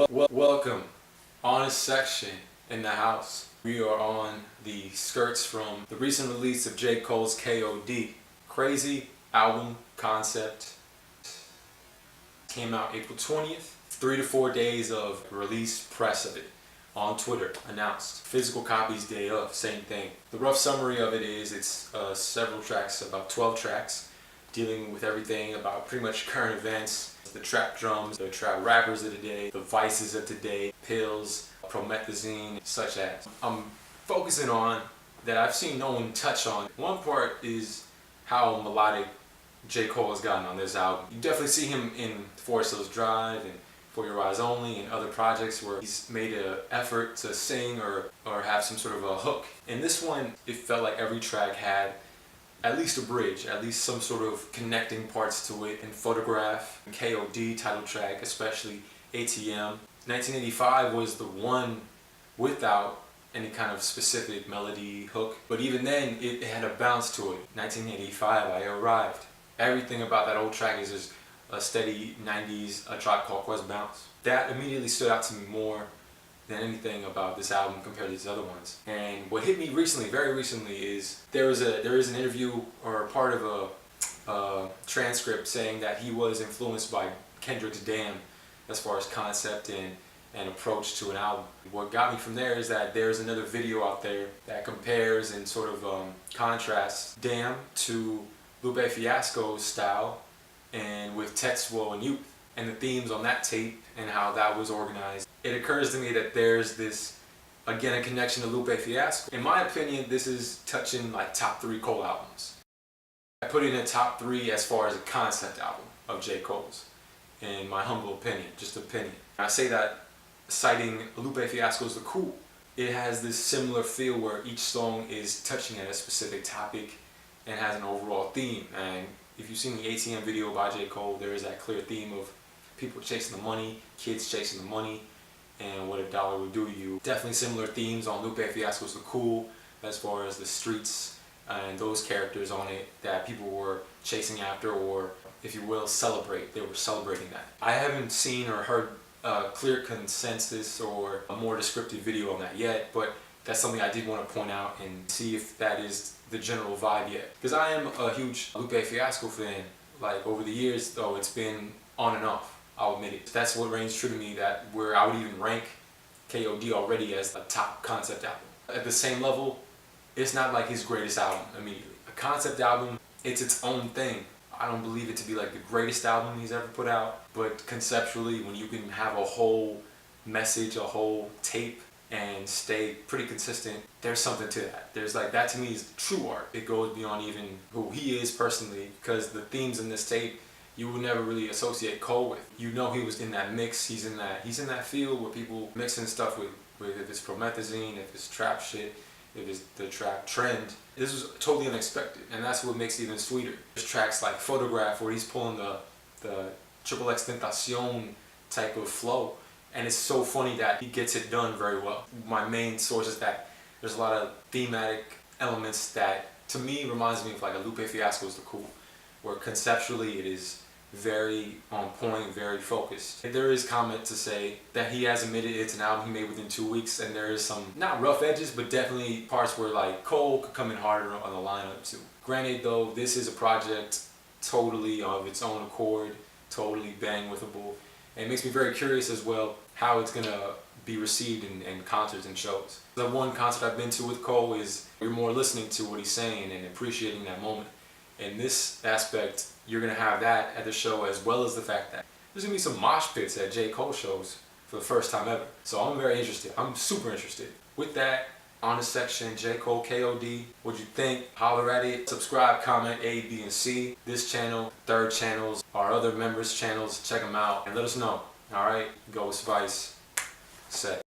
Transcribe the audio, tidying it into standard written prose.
Welcome, Honest section in the house. We are on the skirts from the recent release of J. Cole's KOD. Crazy album concept. Came out April 20th. 3 to 4 days of release press of it on Twitter announced. Physical copies day of, same thing. The rough summary of it is it's several tracks, about 12 tracks, dealing with everything about pretty much current events, the trap drums, the trap rappers of today, the vices of today, pills, promethazine, such as. I'm focusing on that I've seen no one touch on. One part is how melodic J. Cole has gotten on this album. You definitely see him in Forest Hills Drive and For Your Eyes Only and other projects where he's made an effort to sing or have some sort of a hook. In this one, it felt like every track had at least a bridge, at least some sort of connecting parts to it. In Photograph, KOD title track, especially ATM. 1985 was the one without any kind of specific melody hook, but even then it had a bounce to it. 1985, I Arrived. Everything about that old track is just a steady 90s A Tribe Called Quest bounce. That immediately stood out to me more than anything about this album compared to these other ones. And what hit me recently, very recently, is there is an interview or a part of a transcript saying that he was influenced by Kendrick's Damn as far as concept and approach to an album. What got me from there is that there's another video out there that compares and sort of contrasts Damn to Lupe Fiasco's style and with Tetsuo and Youth and the themes on that tape and how that was organized. It occurs to me that there's this, again, a connection to Lupe Fiasco. In my opinion, this is touching like top 3 Cole albums. I put it in top 3 as far as a concept album of J. Cole's, in my humble opinion, just opinion. I say that citing Lupe Fiasco's The Cool. It has this similar feel where each song is touching at a specific topic and has an overall theme. And if you've seen the ATM video by J. Cole, there is that clear theme of people chasing the money, kids chasing the money, and what a dollar would do to you. Definitely similar themes on Lupe Fiasco's The Cool as far as the streets and those characters on it that people were chasing after, or if you will, celebrate. They were celebrating that. I haven't seen or heard a clear consensus or a more descriptive video on that yet, but that's something I did want to point out and see if that is the general vibe yet. Because I am a huge Lupe Fiasco fan. Like over the years though, it's been on and off. I'll admit it. That's what reigns true to me, that where I would even rank KOD already as a top concept album. At the same level, it's not like his greatest album immediately. A concept album, it's its own thing. I don't believe it to be like the greatest album he's ever put out, but conceptually, when you can have a whole message, a whole tape, and stay pretty consistent, there's something to that. There's like, that to me is true art. It goes beyond even who he is personally, because the themes in this tape, you would never really associate Cole with. You know he was in that mix, he's in that field where people mixing stuff with if it's promethazine, if it's trap shit, if it's the trap trend. This was totally unexpected, and that's what makes it even sweeter. There's tracks like Photograph where he's pulling the Triple X Tentacion type of flow, and it's so funny that he gets it done very well. My main source is that there's a lot of thematic elements that to me reminds me of like a Lupe Fiasco's The Cool, where conceptually it is very on point, very focused. There is comment to say that he has admitted it's an album he made within 2 weeks, and there is some, not rough edges, but definitely parts where like Cole could come in harder on the lineup too. Granted though, this is a project totally of its own accord, totally bang-withable, and it makes me very curious as well how it's gonna be received in concerts and shows. The one concert I've been to with Cole is you're more listening to what he's saying and appreciating that moment. In this aspect, you're going to have that at the show, as well as the fact that there's going to be some mosh pits at J. Cole shows for the first time ever. So I'm very interested. I'm super interested. With that, Honest section, J. Cole, KOD, what'd you think? Holler at it. Subscribe, comment A, B, and C. This channel, third channels, our other members' channels, check them out and let us know. Alright? Go with Spice. Set.